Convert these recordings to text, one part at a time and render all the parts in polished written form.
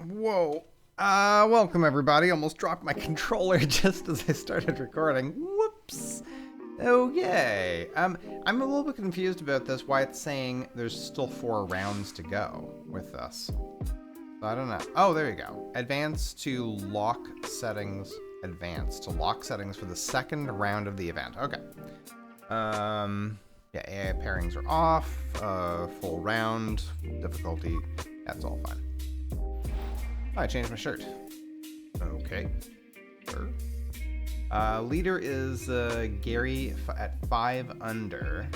Whoa. Welcome everybody. Almost dropped my controller just as I started recording. Whoops. Okay. I'm a little bit confused about this, why it's saying there's still 4 rounds to go with this. So I don't know. Oh, there you go. Advance to lock settings. Advance to lock settings for the second round of the event. Okay. Yeah, AI pairings are off. Full round. Difficulty. That's all fine. Oh, I changed my shirt. Okay. Sure. Leader is Gary at 5 under.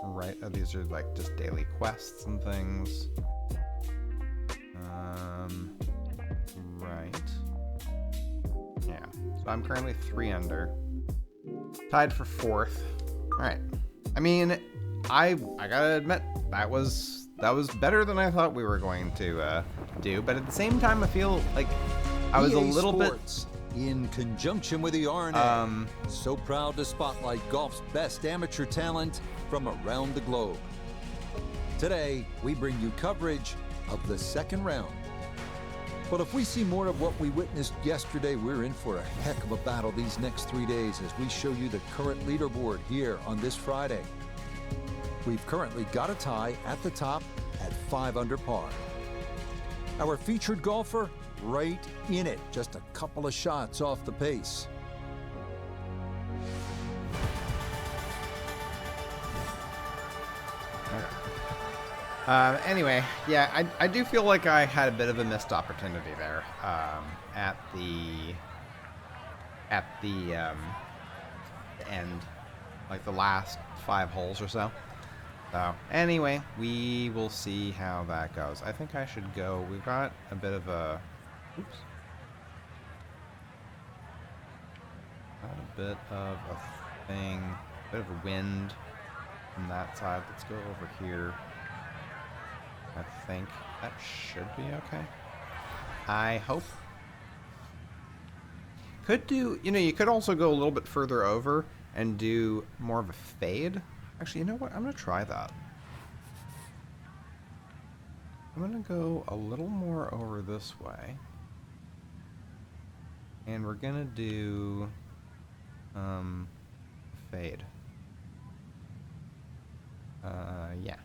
Right. Oh, these are like just daily quests and things. Right. Yeah. So I'm currently 3 under. Tied for 4th. All right. I mean, I gotta admit that was better than I thought we were going to do. But at the same time, I feel like I was EA a little Sports, in conjunction with the RNA, so proud to spotlight golf's best amateur talent from around the globe. Today, we bring you coverage of the second round. But if we see more of what we witnessed yesterday, we're in for a heck of a battle these next 3 days as we show you the current leaderboard here on this Friday. We've currently got a tie at the top at 5 under par. Our featured golfer, right in it, just a couple of shots off the pace. Anyway, yeah, I do feel like I had a bit of a missed opportunity there at the end, like the last 5 holes or so. So anyway, we will see how that goes. I think I should go. We've got a bit of a, oops, got a bit of a thing, a bit of a wind from that side. Let's go over here. I think that should be okay. I hope. Could do, you could also go a little bit further over and do more of a fade. Actually, you know what? I'm going to try that. I'm going to go a little more over this way. And we're going to do fade. Yeah.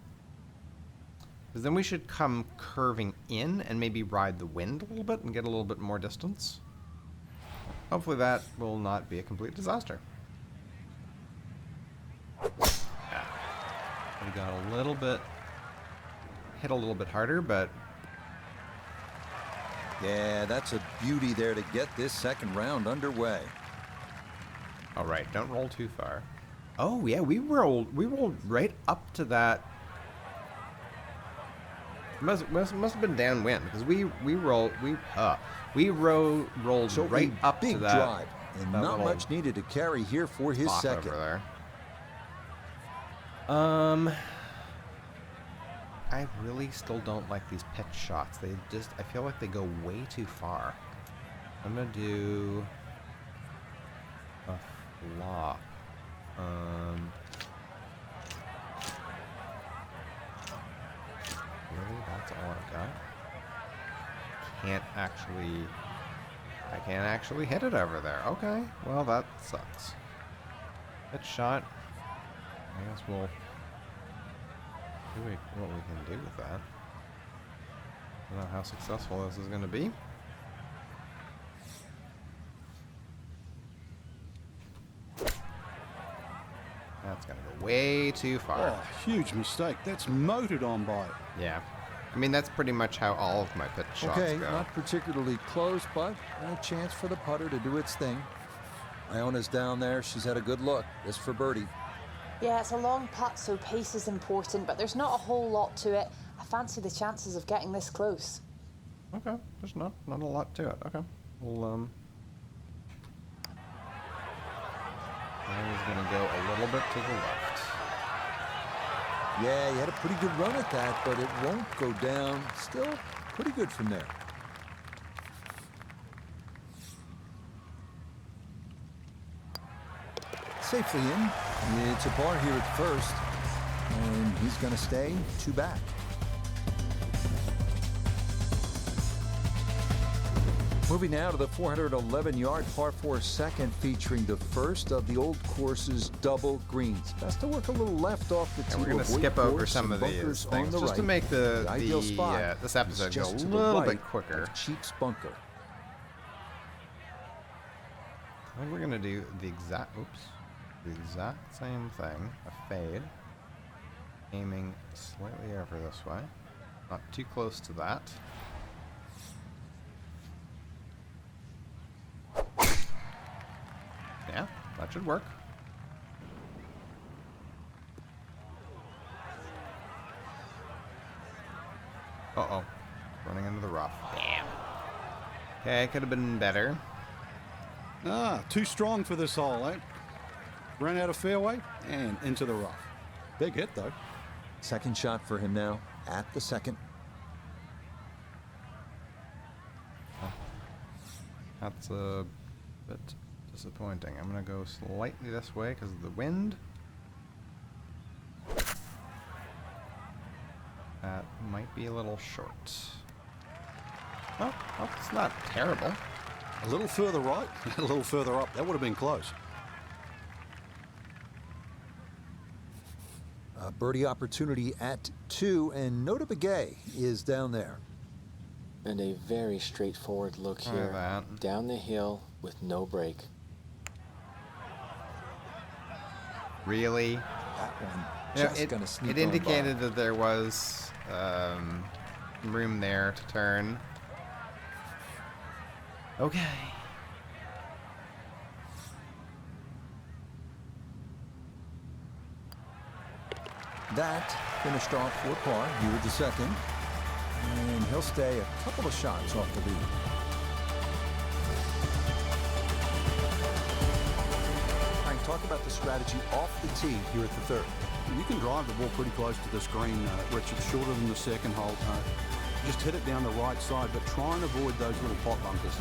Because then we should come curving in and maybe ride the wind a little bit and get a little bit more distance. Hopefully that will not be a complete disaster. Yeah. We got a little bit, hit a little bit harder, but... Yeah, that's a beauty there to get this second round underway. All right, don't roll too far. Oh yeah, we rolled right up to that. Must have been downwind because we rolled So right up big to that drive and that not little much needed to carry here for his spot second. over there. I really still don't like these pitch shots. I feel like they go way too far. I'm gonna do a flop. Really? That's all I've got? I can't actually hit it over there. Okay, well that sucks. Pitch shot. I guess we'll see what we can do with that. I don't know how successful this is going to be. That's going to go way too far. Oh, huge mistake. That's motored on by it. Yeah. I mean, that's pretty much how all of my pitch shots Okay, go. not particularly close, but a chance for the putter to do its thing. Iona's down there. She's had a good look. This for birdie. Yeah, it's a long putt, so pace is important, but there's not a whole lot to it. I fancy the chances of getting this close. Okay, there's not a lot to it. Okay, well, I was gonna go a little bit to the left. Yeah, he had a pretty good run at that, but it won't go down. Still pretty good from there. Safely in. It's a par here at first, and he's going to stay 2 back. Moving now to the 411-yard par 4 second, featuring the first of the old course's double greens. Best to work a little left off the tee. And we're going to skip over some of these things just to make the ideal spot this episode go a just to little the bit right quicker. of Chief's bunker. I think we're going to do the exact same thing. A fade. Aiming slightly over this way. Not too close to that. Yeah, that should work. Uh-oh. Running into the rough. Damn. Okay, could have been better. Too strong for this hole, eh? Ran out of fairway and into the rough. Big hit, though. Second shot for him now at the second. That's a bit disappointing. I'm going to go slightly this way because of the wind. That might be a little short. Oh, it's not terrible. A little further right, a little further up. That would have been close. A birdie opportunity at 2, and Nota Begay is down there. And a very straightforward look here. Down the hill with no break. Really? That one Just gonna sneak it on indicated by. that there was room there to turn. Okay. That finished off for par here at the second. And he'll stay a couple of shots off the lead. All right, talk about the strategy off the tee here at the third. You can drive the ball pretty close to the screen, Richard, shorter than the second hole. Just hit it down the right side, but try and avoid those little pot bunkers.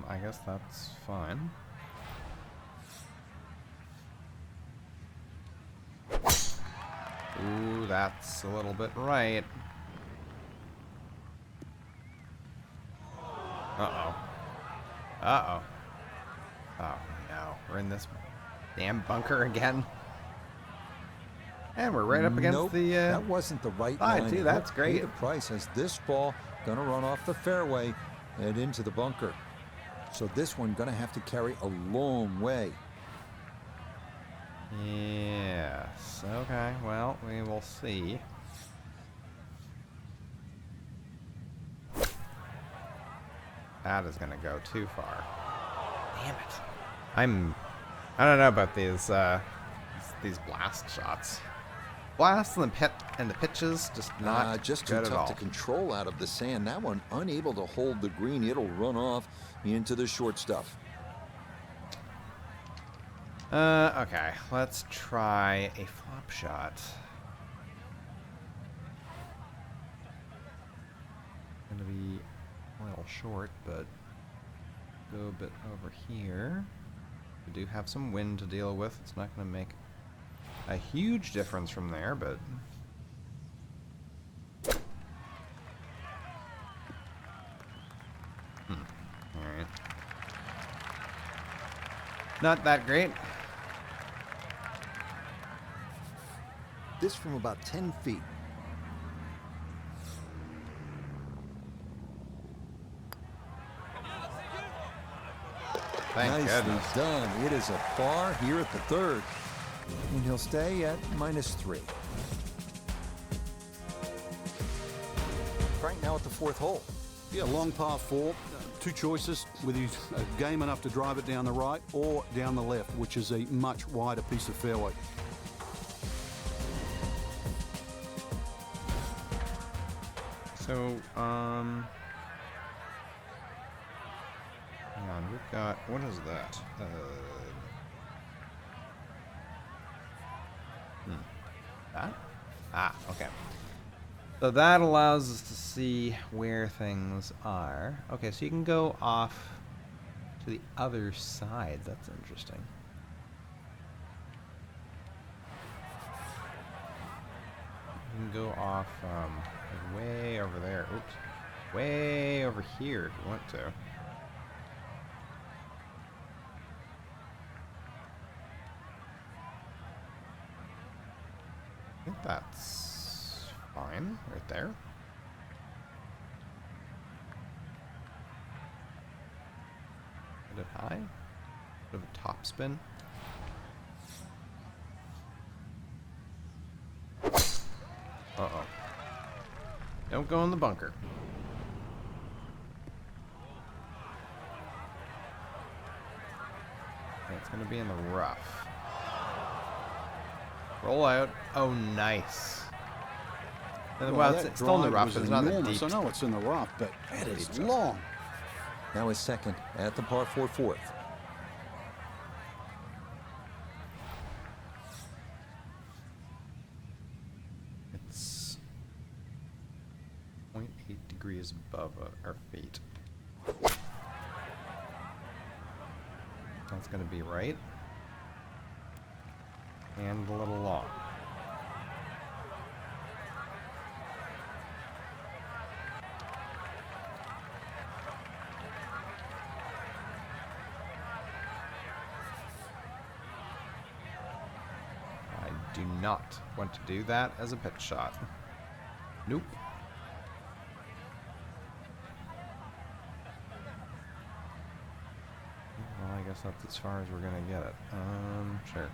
I guess that's fine. Ooh, that's a little bit right. Uh-oh. Uh-oh. Oh, no. We're in this damn bunker again. And we're right up against the... that wasn't the right side, line. too. That's great. The price has this ball going to run off the fairway and into the bunker. So this one going to have to carry a long way. Yes. Okay. Well, we will see. That is going to go too far. Damn it. I don't know about these blast shots. Blasts and the pitches just not just too good at all. tough to control out of the sand. That one unable to hold the green. It'll run off into the short stuff. Okay, let's try a flop shot. Gonna be a little short, but go a bit over here. We do have some wind to deal with. It's not gonna make a huge difference from there, but alright. Not that great. This from about 10 feet. Thank Nicely goodness. done. It is a par here at the third. And he'll stay at -3. Right now at the fourth hole. Yeah, long par 4. Two choices, whether you game enough to drive it down the right or down the left, which is a much wider piece of fairway. So, hang on, we've got, what is that? That? Ah, okay. So that allows us to see where things are. Okay, so you can go off to the other side. That's interesting. You can go off like way over there. Oops. Way over here if you want to. I think that's fine right there. Bit of high. Bit of a top spin. Uh-oh. Don't go in the bunker. Okay, it's gonna be in the rough. Roll out. Oh, nice. Well, it's still in the rough, but it's not that deep. I know it's in the rough, but that is long. Now his second at the par 4 fourth. It's 0.8 degrees above our feet. That's going to be right. And a little long. I do not want to do that as a pitch shot. Nope. Well, I guess that's as far as we're gonna get it. Sure.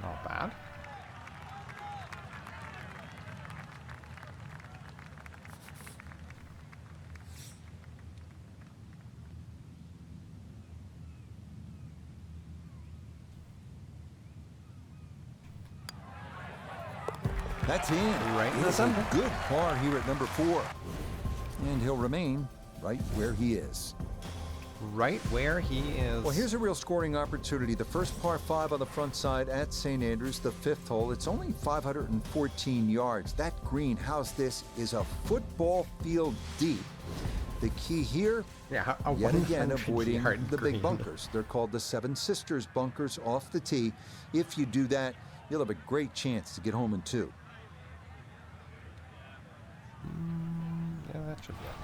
Not bad. That's in. Right in the It's center. a good par here at number 4. And he'll remain right where he is. Right where he is. Well, here's a real scoring opportunity. The first par 5 on the front side at St. Andrews, the 5th hole. It's only 514 yards. That greenhouse, this is a football field deep. The key here, yeah, yet again, 100 avoiding yard the green. big bunkers. They're called the Seven Sisters bunkers off the tee. If you do that, you'll have a great chance to get home in 2. Yeah, that should be okay.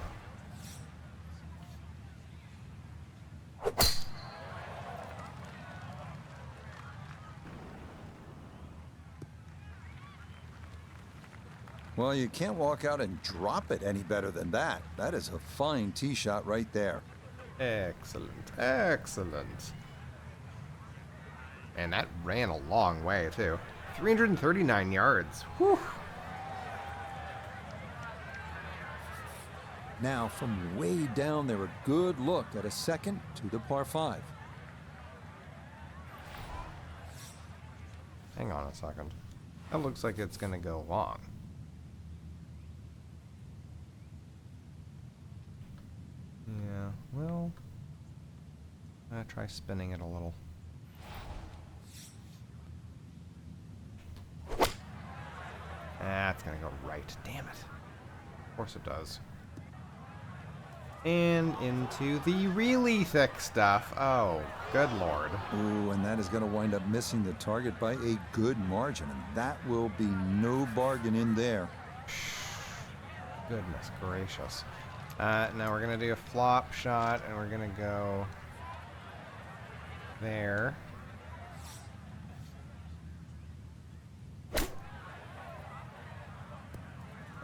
Well, you can't walk out and drop it any better than that. That is a fine tee shot right there. Excellent. Excellent. And that ran a long way, too. 339 yards. Whew. Now, from way down there, a good look at a second to the par 5. Hang on a second. That looks like it's going to go long. Yeah, well, I'm going to try spinning it a little. That's going to go right. Damn it. Of course it does. And into the really thick stuff. Oh, good lord. Ooh, and that is going to wind up missing the target by a good margin, and that will be no bargain in there. Goodness gracious. Now we're going to do a flop shot, and we're going to go there.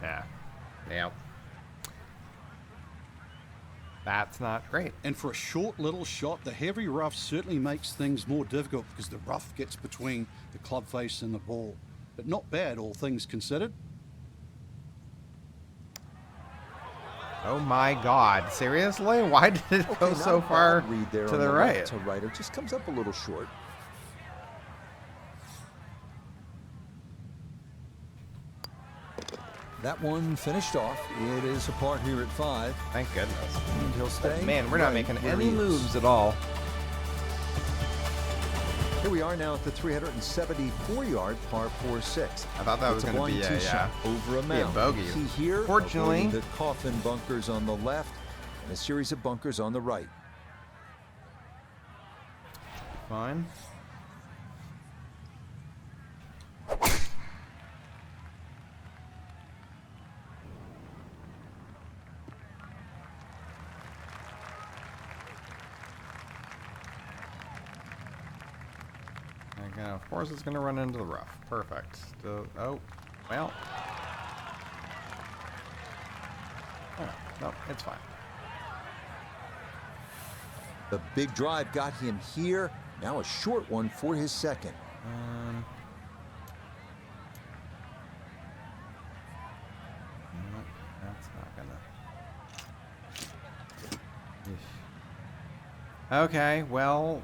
Yeah. Yep. That's not great. And for a short little shot, the heavy rough certainly makes things more difficult because the rough gets between the club face and the ball. But not bad, all things considered. Oh my god, seriously? Why did it go so far read there to on the left right? to right. It just comes up a little short. that one finished off. It is a par here at 5. Thank goodness. And he'll stay. Man, we're not right making where any he is. moves at all. Here we are now at the 374-yard par 4-6. I thought that was It's going to be blind a tee shot over a be a mound. bogey. See here, Fortunately, avoiding the coffin bunkers on the left and a series of bunkers on the right. fine. Again, of course, it's going to run into the rough. Perfect. Oh, well. Oh, no, it's fine. The big drive got him here. Now a short one for his second. No, that's not gonna. Okay, well,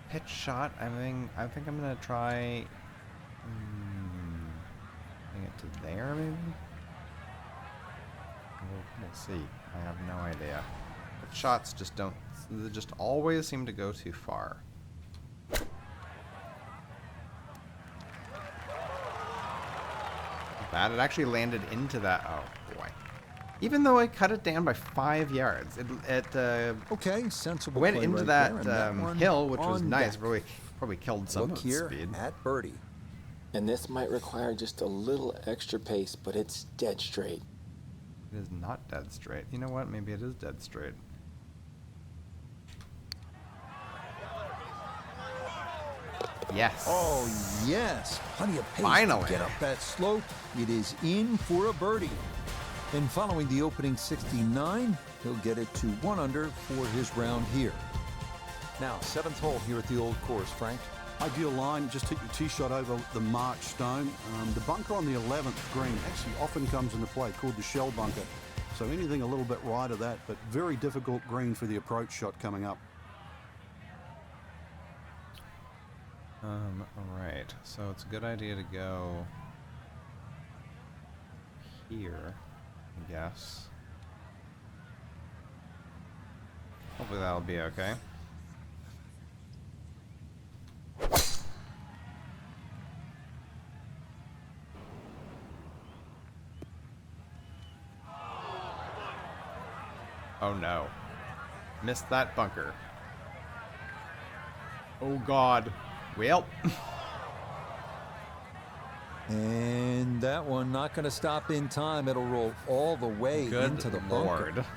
pitch shot. I think I'm gonna try. Bring it to there, maybe. We'll see. I have no idea. But shots just don't. They just always seem to go too far. Bad. It actually landed into that. Oh boy! Even though I cut it down by 5 yards, it Okay, sensible went play into right that, there, and that one hill, which was on nice. deck. Probably killed some Look of the here speed. at birdie. And this might require just a little extra pace, but it's dead straight. It is not dead straight. You know what? Maybe it is dead straight. Yes. Oh, yes. Plenty of pace Finally. to get up that slope. It is in for a birdie. And following the opening 69, he'll get it to 1 under for his round here. Now, 7th hole here at the old course, Frank. Ideal line, just hit your tee shot over the marked stone. The bunker on the 11th green actually often comes into play, called the shell bunker. So anything a little bit right of that, but very difficult green for the approach shot coming up. Alright, so it's a good idea to go here, I guess. Hopefully that'll be okay. Oh no. Missed that bunker. Oh god. Well. And that one not going to stop in time. It'll roll all the way Good into the Lord. bunker.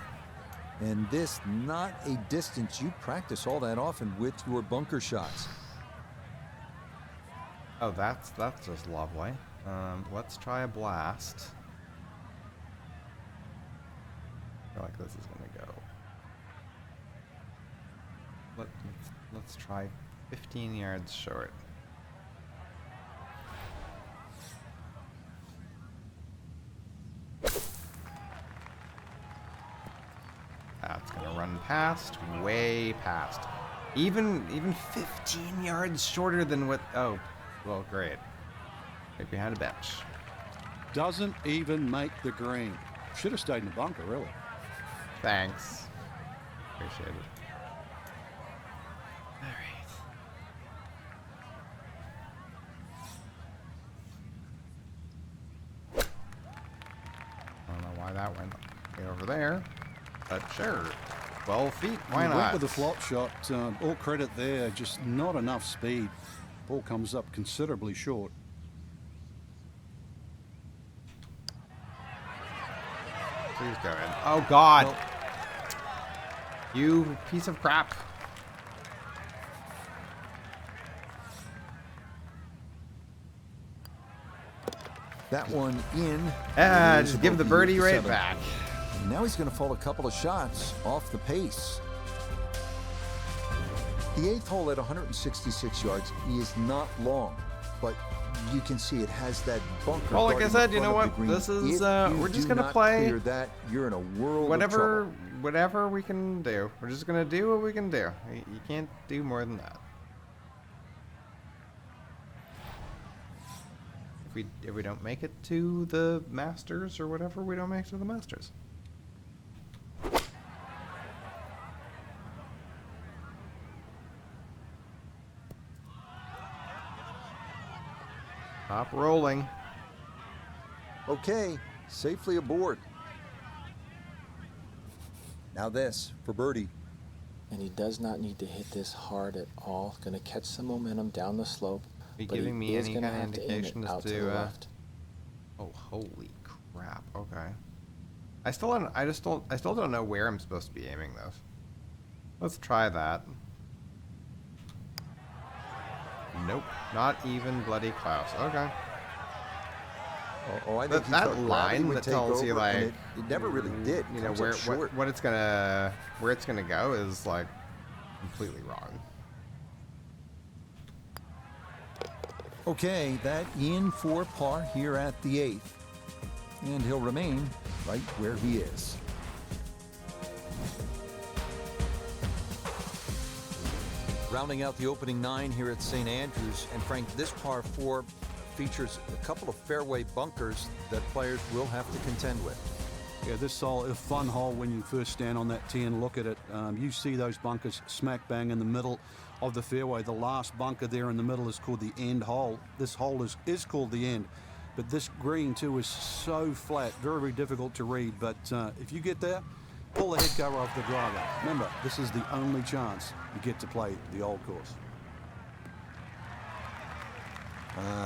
And this not a distance you practice all that often with your bunker shots. Oh, that's just lovely. Let's try a blast. I feel like this is gonna go. Let's try 15 yards short. That's gonna run past, way past. Even 15 yards shorter than what. Oh, well, great. Right behind a bench. Doesn't even make the green. Should have stayed in the bunker, really. Thanks. Appreciate it. All right. I don't know why that went way over there, but sure. 12 feet, why He went not? with the flop shot. All credit there, just not enough speed. Ball comes up considerably short. Please go in. Oh God! Well, You piece of crap. that one in. Ah, It is just a give the bogey birdie with the right 7th. back. And now he's going to fall a couple of shots off the pace. The 8th hole at 166 yards is not long, but you can see it has that bunker. Well, like I guarding said, the you know front of what? the green. This is, If you we're just do gonna not play clear that, you're in a world of Whatever, trouble. whatever we can do. We're just gonna do what we can do. You can't do more than that. if we don't make it to the Masters or whatever, we don't make it to the Masters. Stop rolling. Okay, safely aboard. Now this for birdie. And he does not need to hit this hard at all. Going to catch some momentum down the slope. Are you but giving me any kind of indication out as to the left. Oh, holy crap! Okay. I still don't know where I'm supposed to be aiming this. Let's try that. Nope, not even bloody Klaus. Okay. I think that line that tells you like it never really did. You know where what it's gonna go is like completely wrong. Okay, that in for par here at the 8th, and he'll remain right where he is. Rounding out the opening 9 here at St. Andrews, and Frank, this par 4 features a couple of fairway bunkers that players will have to contend with. Yeah, this is a fun hole when you first stand on that tee and look at it. You see those bunkers smack bang in the middle of the fairway. The last bunker there in the middle is called the end hole. This hole is called the end. But this green, too, is so flat, very, very difficult to read. But if you get there, pull the head cover off the driver. Remember, this is the only chance you get to play the old course.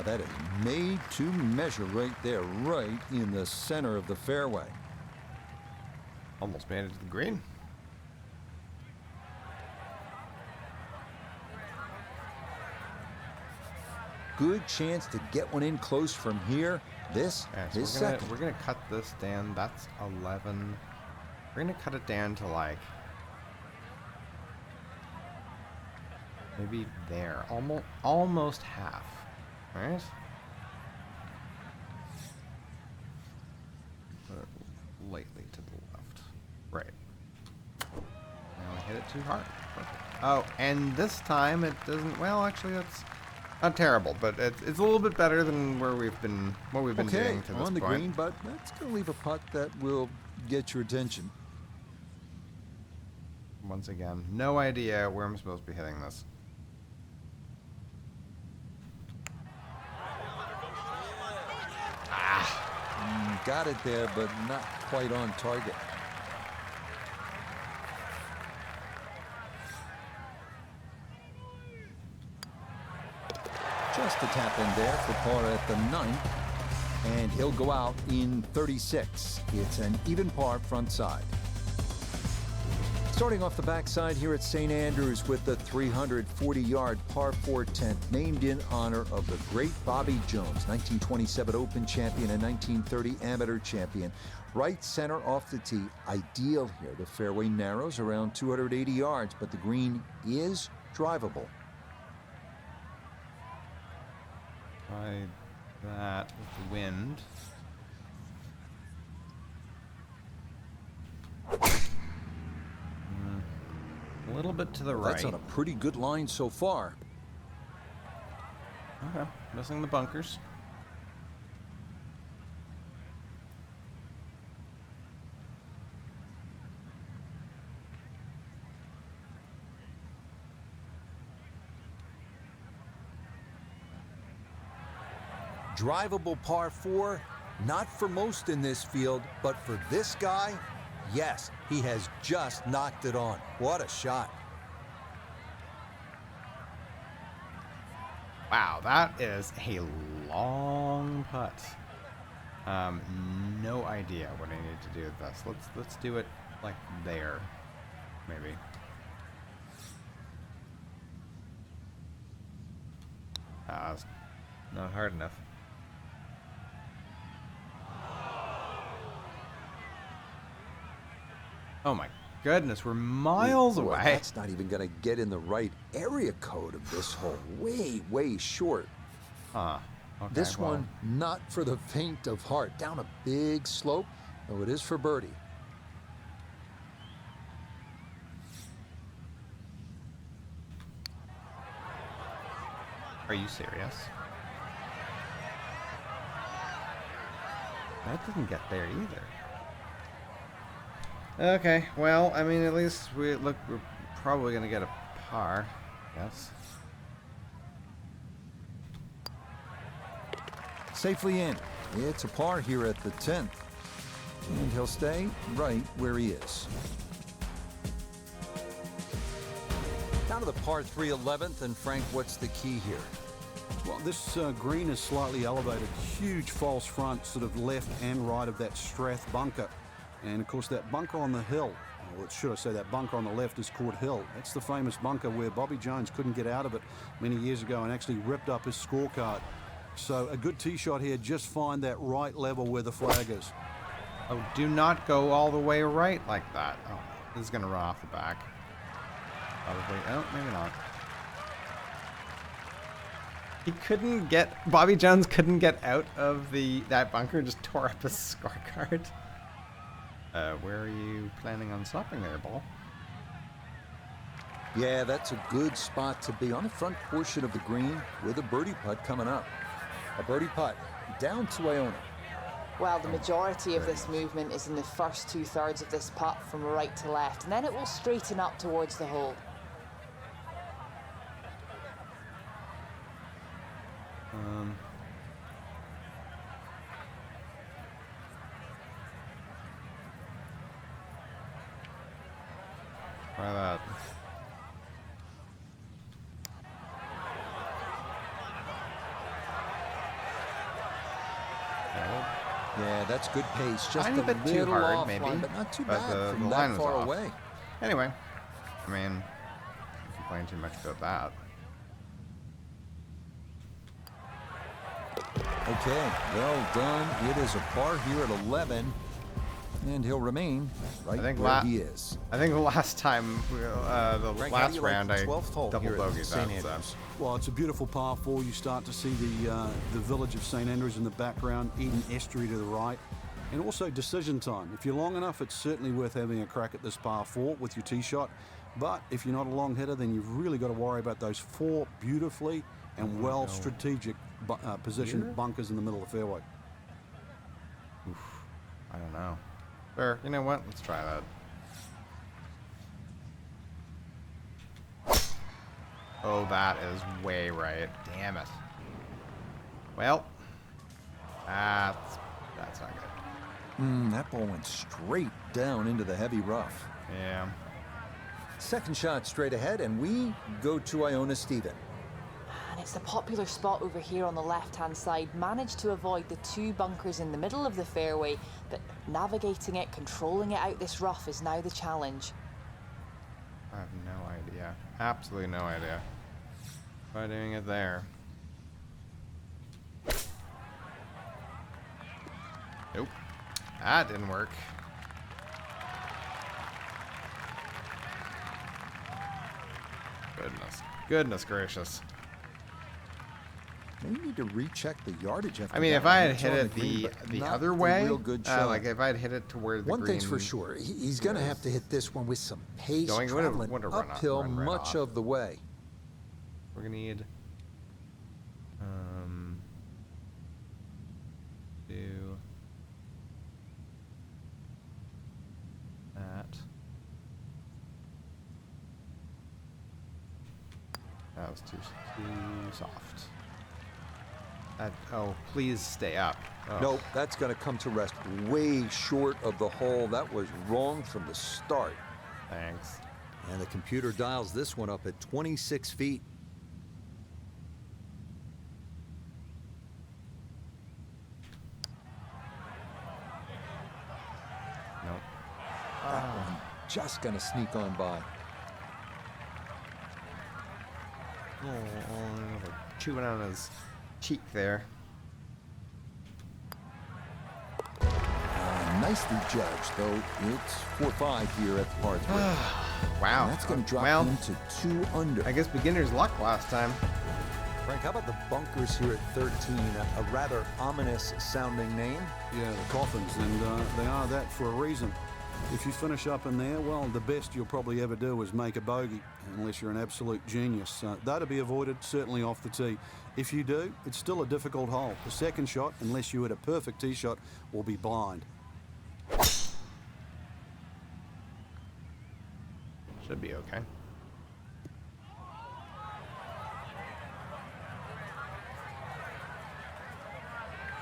That is made to measure right there, right in the center of the fairway. Almost made it to the green. Good chance to get one in close from here. This so is second. We're gonna cut this down. That's 11. We're gonna cut it down to like maybe there, almost half. All right. Lightly to the left. Right. Now I hit it too hard. Perfect. Oh, and this time it doesn't. Well, actually, that's not terrible, but it's a little bit better than what we've been doing to this point. On the green, but that's going to leave a putt that will get your attention. Once again, no idea where I'm supposed to be hitting this. Got it there, but not quite on target. Just a tap in there for par at the 9th, and he'll go out in 36. It's an even par front side. Starting off the backside here at St. Andrews with the 340-yard par 4 10th, named in honor of the great Bobby Jones, 1927 Open champion and 1930 amateur champion. Right center off the tee, ideal here. The fairway narrows around 280 yards, but the green is drivable. Try that with the wind. A little bit to the right. That's on a pretty good line so far. Okay, missing the bunkers. Drivable par 4, not for most in this field, but for this guy, yes, he has just knocked it on. What a shot. Wow, that is a long putt. No idea what I need to do with this. Let's do it like there, maybe. It's not hard enough. Oh my goodness, we're miles away. That's not even going to get in the right area code of this hole. Way, way short. Okay, this one, not for the faint of heart. Down a big slope, though it is for birdie. Are you serious? That didn't get there either. Okay, well, I mean, at least we're probably gonna get a par. Yes. Safely in. It's a par here at the 10th. And he'll stay right where he is. Down to the par 3 11th, and Frank, what's the key here? Well, this green is slightly elevated. Huge false front, sort of left and right of that Strath bunker. And, of course, that bunker on the hill, or should I say that bunker on the left is called Hill. That's the famous bunker where Bobby Jones couldn't get out of it many years ago and actually ripped up his scorecard. So a good tee shot here, just find that right level where the flag is. Oh, do not go all the way right like that. Oh, this is going to run off the back. Probably. Oh, maybe not. Bobby Jones couldn't get out of that bunker, just tore up his scorecard. Where are you planning on stopping there, ball? Yeah, that's a good spot to be on the front portion of the green with a birdie putt coming up. A birdie putt down to Iona. Well, the majority of this movement is in the first 2/3 of this putt from right to left, and then it will straighten up towards the hole. Try that. Yeah, that's good pace. Just Tiny a bit too little hard, off maybe, line, but not too but bad from the that line was far off. away. Anyway, I mean, I'm complaining too much about that. Okay, well done. It is a par here at 11, and he'll remain right where he is. I think the last time, the Frank, how do last you like round, the I 12th hole double here at bogeyed St. that. Andrews? Well, it's a beautiful par 4. You start to see the village of St. Andrews in the background, Eden Estuary to the right, and also decision time. If you're long enough, it's certainly worth having a crack at this par 4 with your tee shot. But if you're not a long hitter, then you've really got to worry about those 4 beautifully and strategic positioned bunkers in the middle of the fairway. Oof, I don't know. Sure, you know what? Let's try that. Oh, that is way right. Damn it. Well, that's not good. That ball went straight down into the heavy rough. Yeah. Second shot straight ahead, and we go to Iona Stephen. And it's the popular spot over here on the left-hand side. Managed to avoid the 2 bunkers in the middle of the fairway, but navigating it, controlling it out this rough is now the challenge. I have no idea. Absolutely no idea. By doing it there. Nope. That didn't work. Goodness gracious. We need to recheck the yardage after I mean, that if I one. had It's hit on it green, the but not other a way, real good shot. like if I had hit it to where the One green... thing's for sure, he's going to have to hit this one with some pace, Going- traveling would've run uphill right much off. of the way. We're gonna need... do... that. That was too soft. Oh, please stay up. Oh. Nope, that's going to come to rest way short of the hole. That was wrong from the start. Thanks. And the computer dials this one up at 26 feet. Nope. That one just going to sneak on by. Oh, chewing on his cheek there. Nicely judged, though. It's 4-5 here at the par 3. Wow. And that's going to drop him to 2 under. I guess beginner's luck last time. Frank, how about the bunkers here at 13? A rather ominous sounding name. Yeah, the coffins, and they are that for a reason. If you finish up in there, well, the best you'll probably ever do is make a bogey, unless you're an absolute genius. That'll be avoided, certainly off the tee. If you do, it's still a difficult hole. The second shot, unless you hit a perfect tee shot, will be blind. Should be okay.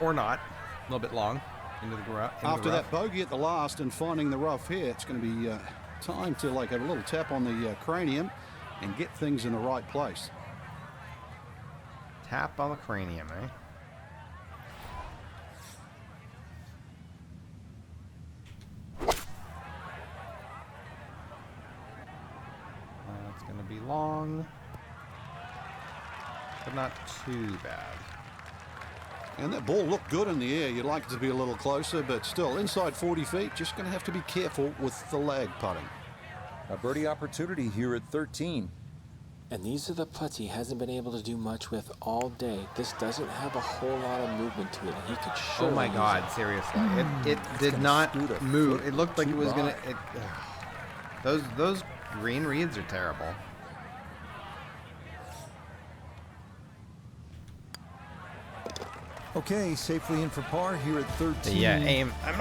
Or not. A little bit long into the rough. After that bogey at the last and finding the rough here, it's going to be time to have a little tap on the cranium and get things in the right place. Tap on the cranium, eh? That's going to be long, but not too bad. And that ball looked good in the air. You'd like it to be a little closer, but still inside 40 feet. Just going to have to be careful with the lag putting. A birdie opportunity here at 13. And these are the putts he hasn't been able to do much with all day. This doesn't have a whole lot of movement to it. He could surely Oh my God, seriously. It did not move. It looked like it was going to... Those green reeds are terrible. Okay, safely in for par here at 13. The aim... I'm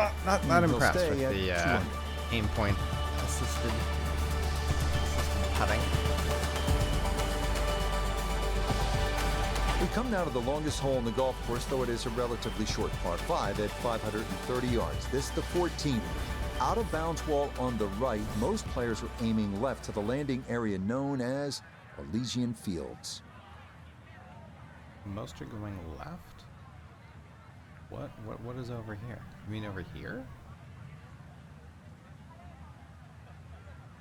not impressed with stay the at aim point assisted putting. We come now to the longest hole in the golf course, though it is a relatively short par 5 at 530 yards. This the 14th. Out of bounds wall on the right. Most players are aiming left to the landing area known as Elysian Fields. Most are going left? What is over here? You mean over here?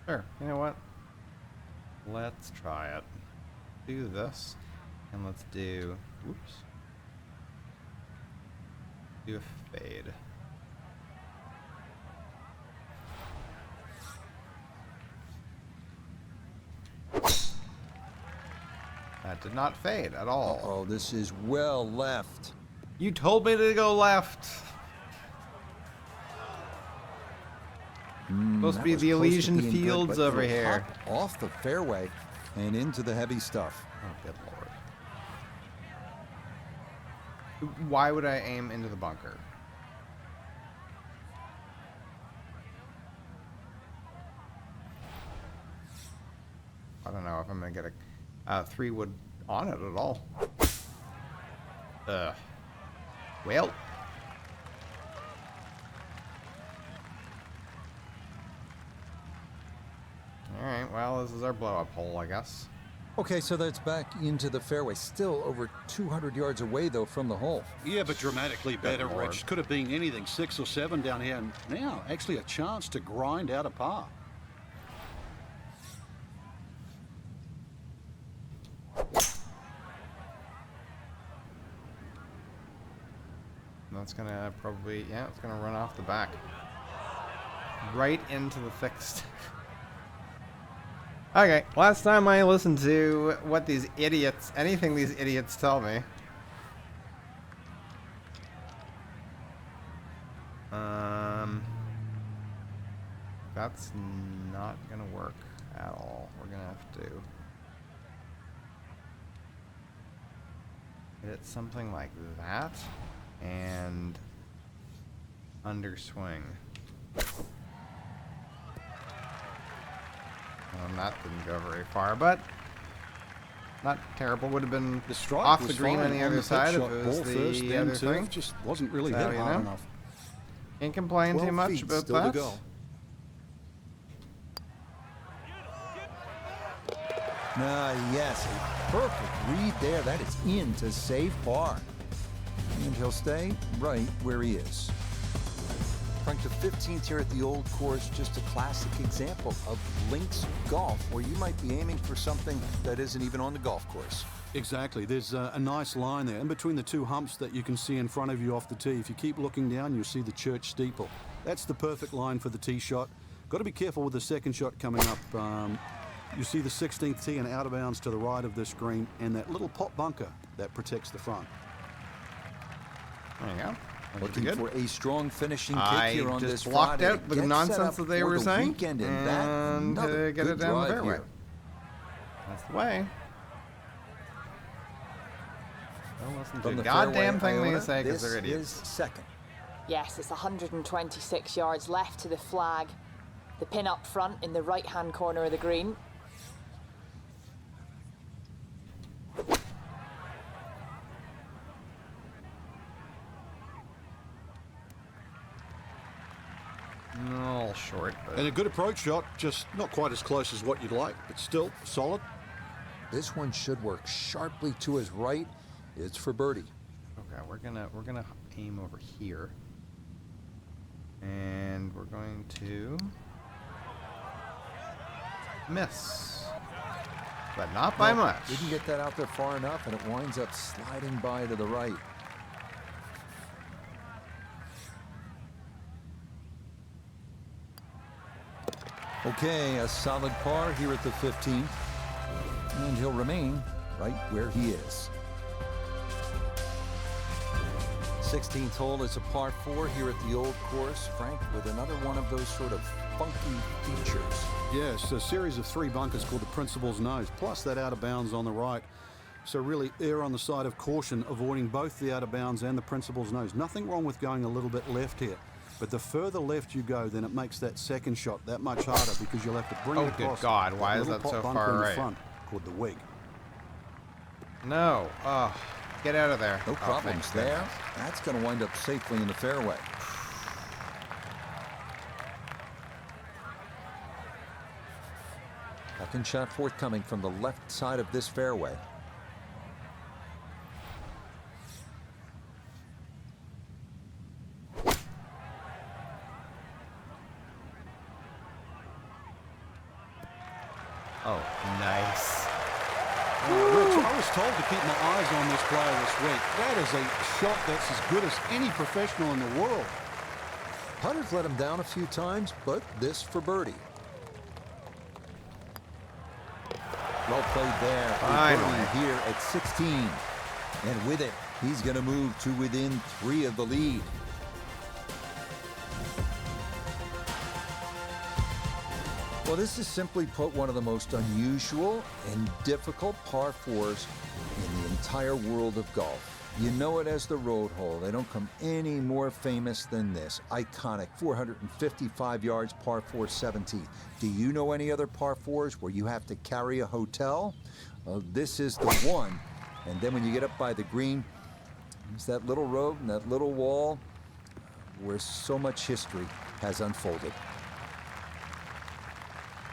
Sure, you know what? Let's try it. Do this. And let's do, whoops. Do a fade. That did not fade at all. Oh, this is well left. You told me to go left. Supposed to be the Elysian Fields over here. Off the fairway and into the heavy stuff. Oh, good lord. Why would I aim into the bunker? I don't know if I'm going to get a 3-wood on it at all. Well. Alright, well, this is our blow-up hole, I guess. Okay, so that's back into the fairway. Still over 200 yards away, though, from the hole. Yeah, but dramatically better, Rich. Could have been anything, 6 or 7 down here. And now, actually a chance to grind out a par. That's gonna probably, yeah, it's gonna run off the back. Right into the fixed. Okay, last time I listened to what these idiots, anything these idiots tell me. That's not gonna work at all. We're gonna have to hit something like that and underswing. That didn't go very far, but not terrible. Would have been The strike off the was green fine on the other side if shot. it was Ball first, the then other turf, thing. just wasn't really So, hit you hard know. enough. Can't complain 12 too much feet about still that. to go. Yes, a perfect read there. That is in to save par. And he'll stay right where he is. Ranked to 15th here at the old course, just a classic example of links golf, where you might be aiming for something that isn't even on the golf course. Exactly. There's a nice line there in between the two humps that you can see in front of you off the tee. If you keep looking down, you'll see the church steeple. That's the perfect line for the tee shot. Got to be careful with the second shot coming up. You see the 16th tee and out of bounds to the right of this green, and that little pot bunker that protects the front. There you go. Looking for a strong finishing kick I here on this just blocked Friday. out the Get set nonsense up that they for were the saying weekend, and that and another get good it down the drive fairway. here. That's the way. Don't listen to From a the goddamn fairway, thing they Iona, say because this they're idiots. is second. Yes, it's 126 yards left to the flag. The pin up front in the right-hand corner of the green. All short, but And a good approach shot, just not quite as close as what you'd like, but still solid. This one should work sharply to his right. It's for birdie. okay, we're gonna aim over here, and we're going to miss, but not by Well, much. Didn't get that out there far enough, and it winds up sliding by to the right. Okay, a solid par here at the 15th, and he'll remain right where he is. 16th hole is a par 4 here at the old course, Frank, with another one of those sort of funky features. Yes, a series of 3 bunkers called the Principal's Nose, plus that out of bounds on the right. So really err on the side of caution, avoiding both the out of bounds and the Principal's Nose. Nothing wrong with going a little bit left here. But the further left you go, then it makes that second shot that much harder because you'll have to bring Oh, it good across. God, why is little that so pot bunker far in the right? front called the Wig. No, get out of there. No Oh, problems thank there. goodness. That's going to wind up safely in the fairway. Second shot forthcoming from the left side of this fairway. Oh, nice. Rich, I was told to keep my eyes on this player this week. That is a shot that's as good as any professional in the world. Putter's let him down a few times, but this for birdie. Well played there. A Finally. birdie here at 16. And with it, he's going to move to within 3 of the lead. Well, this is simply put one of the most unusual and difficult par 4s in the entire world of golf. You know it as the road hole. They don't come any more famous than this. Iconic 455 yards par 4 17th. Do you know any other par 4s where you have to carry a hotel? Well, this is the one. And then when you get up by the green, there's that little road and that little wall where so much history has unfolded.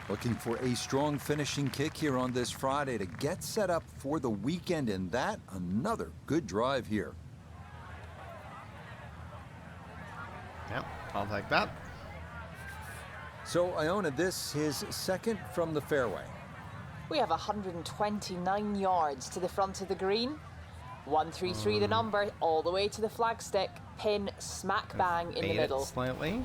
Looking for a strong finishing kick here on this Friday to get set up for the weekend, and that another good drive here. Yep, I'll take that. So Iona, this his second from the fairway. We have 129 yards to the front of the green. 133 the number, all the way to the flagstick. Pin smack bang in the Bait it middle. slightly.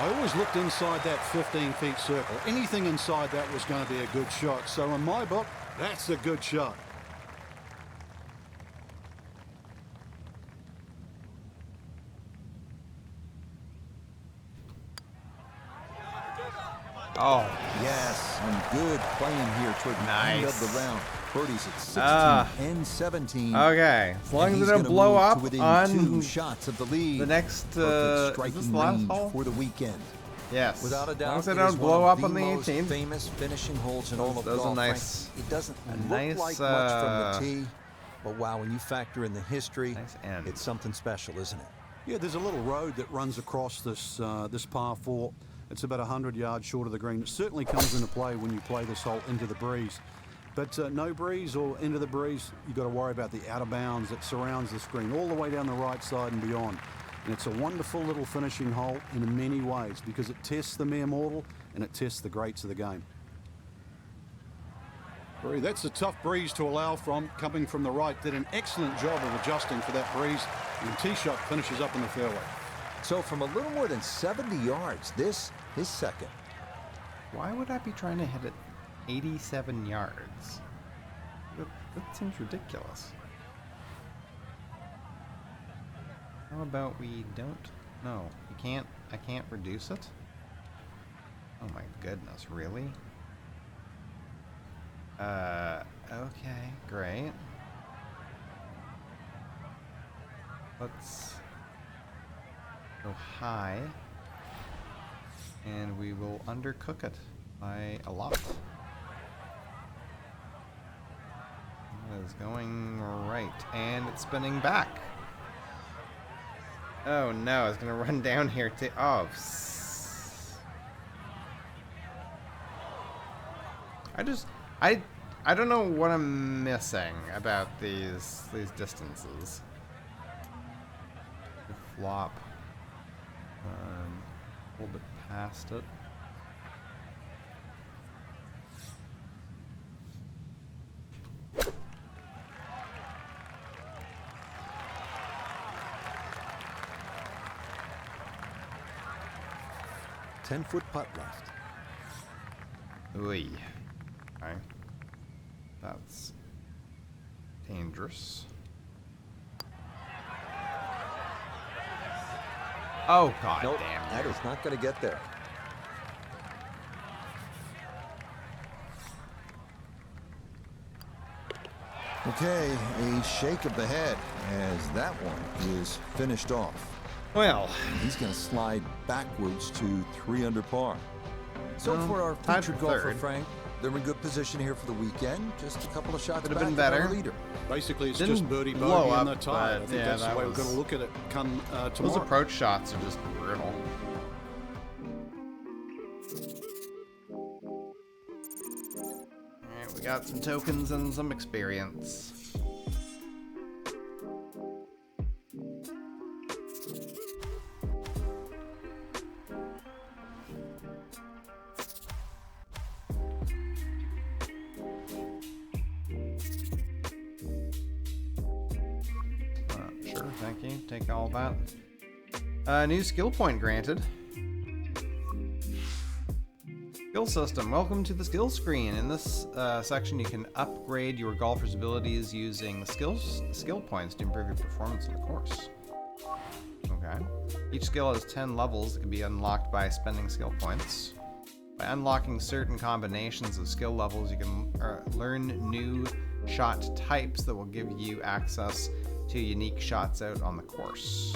I always looked inside that 15-feet circle. Anything inside that was going to be a good shot. So in my book, that's a good shot. Oh, Yes, and good playing here toward the end of Nice. the round. Birdies at 16 and 17. okay. As long And as he's they don't gonna blow move to up within on 2 shots of the lead. the next, Perfect is striking this the last range hole? for the weekend. Yes. Without a As doubt, long as they it don't is blow one up of on the most 18th. famous finishing holes in all of Those are golf. Frank. nice. It doesn't A look nice, like much from the tee, but wow, when you factor in the history, Nice end. it's something special, isn't it? Yeah, there's a little road that runs across this this par 4. It's about 100 yards short of the green. It certainly comes into play when you play this hole into the breeze. But no breeze or into the breeze, you've got to worry about the out of bounds that surrounds this green all the way down the right side and beyond. And it's a wonderful little finishing hole in many ways because it tests the mere mortal and it tests the greats of the game. That's a tough breeze to allow from, coming from the right. Did an excellent job of adjusting for that breeze, and tee shot finishes up in the fairway. So from a little more than 70 yards, this is second. Why would I be trying to hit it 87 yards? That seems ridiculous. How about we don't? No, you can't. I can't reduce it? Oh my goodness, really? Okay, great. Let's go high, and we will undercook it by a lot. It is going right, and it's spinning back. Oh no, it's gonna run down here too. Oh, I don't know what I'm missing about these distances. Flop. A little bit past it. Ten-foot putt left. Oy. Okay. That's dangerous. Oh, god Nope, damn. that is not going to get there. Okay, a shake of the head as that one is finished off. Well, He's going to slide backwards to 3 under par. So for our tied featured for golfer, third. Frank, they're in good position here for the weekend. Just a couple of shots Could have back been of our better. leader. Basically, it's Didn't just birdie blow bogey up, and they're tied. I but think yeah, that's the that way we're going was- to look at it come those tomorrow. approach shots are just brutal. Alright, we got some tokens and some experience. Sure, thank you. Take all that. New skill point granted. Skill system. Welcome to the skill screen. In this section, you can upgrade your golfer's abilities using the skill points to improve your performance on the course. Okay. Each skill has 10 levels that can be unlocked by spending skill points. By unlocking certain combinations of skill levels, you can learn new shot types that will give you access to unique shots out on the course.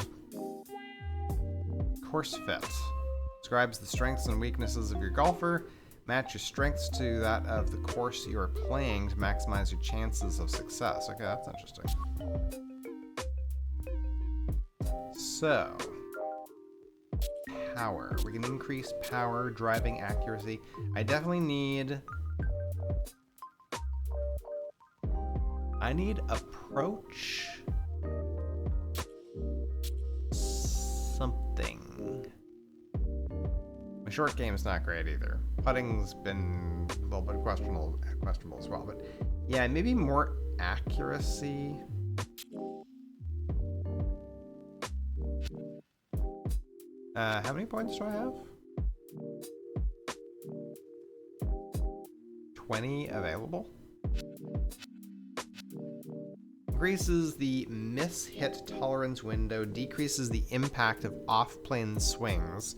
Course fit. Describes the strengths and weaknesses of your golfer. Match your strengths to that of the course you are playing to maximize your chances of success. Okay, that's interesting. So, power. We can increase power, driving accuracy. I definitely need... I need approach... something. My short game's not great either. Putting's been a little bit questionable as well, but yeah, maybe more accuracy. How many points do I have? 20 available. Increases the miss-hit tolerance window, decreases the impact of off-plane swings,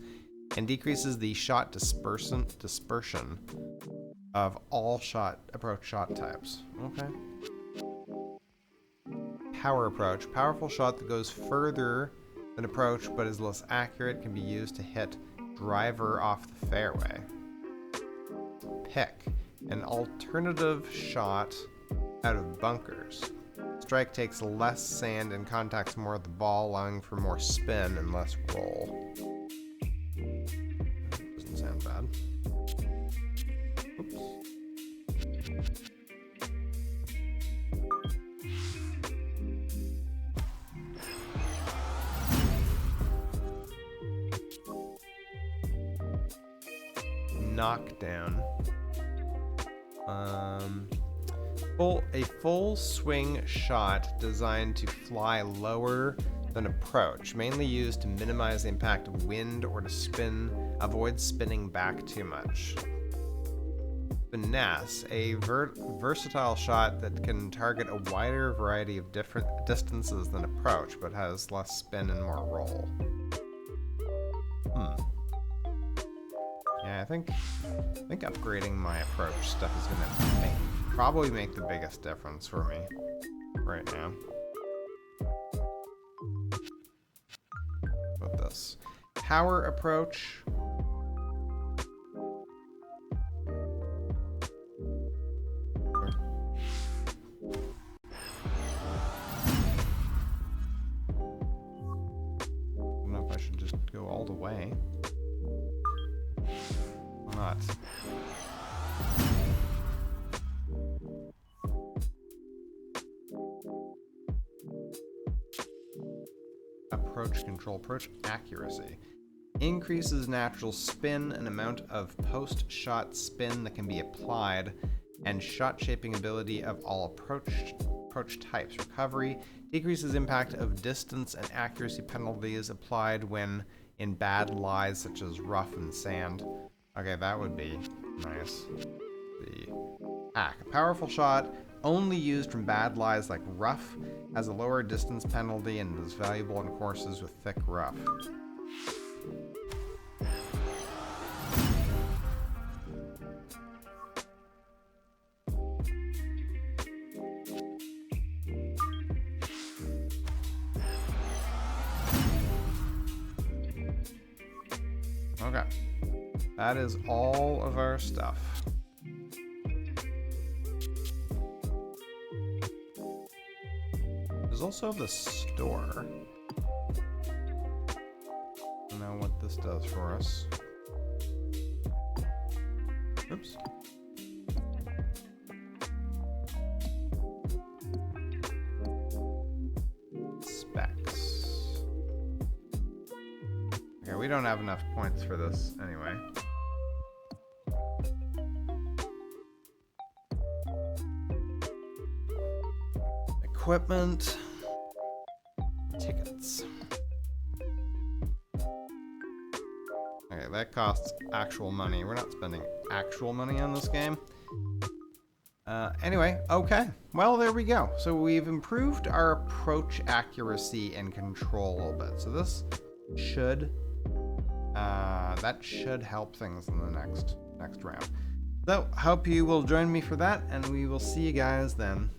and decreases the shot dispersion of all approach shot types. Okay. Power approach. Powerful shot that goes further than approach but is less accurate can be used to hit driver off the fairway. Pick. An alternative shot out of bunkers. Strike takes less sand and contacts more of the ball, allowing for more spin and less roll. Doesn't sound bad. Oops. Knockdown. A full swing shot designed to fly lower than approach, mainly used to minimize the impact of wind or to avoid spinning back too much. Finesse, a versatile shot that can target a wider variety of different distances than approach, but has less spin and more roll. Yeah, I think upgrading my approach stuff is gonna probably make the biggest difference for me right now. With this power approach. Go all the way. Why not? Approach control, approach accuracy. Increases natural spin and amount of post-shot spin that can be applied, and shot shaping ability of all approach types. Recovery decreases impact of distance and accuracy penalties applied when in bad lies such as rough and sand. Okay, that would be nice. The hack. A powerful shot only used from bad lies like rough has a lower distance penalty and is valuable in courses with thick rough. Okay, that is all of our stuff. There's also the store. I don't know what this does for us. Oops. Specs. Okay, we don't have enough points for this anyway. Equipment. Tickets. Okay, that costs actual money. We're not spending actual money on this game. Anyway, okay. Well, there we go. So we've improved our approach accuracy and control a little bit. So this should that should help things in the next round. So hope you will join me for that, and we will see you guys then.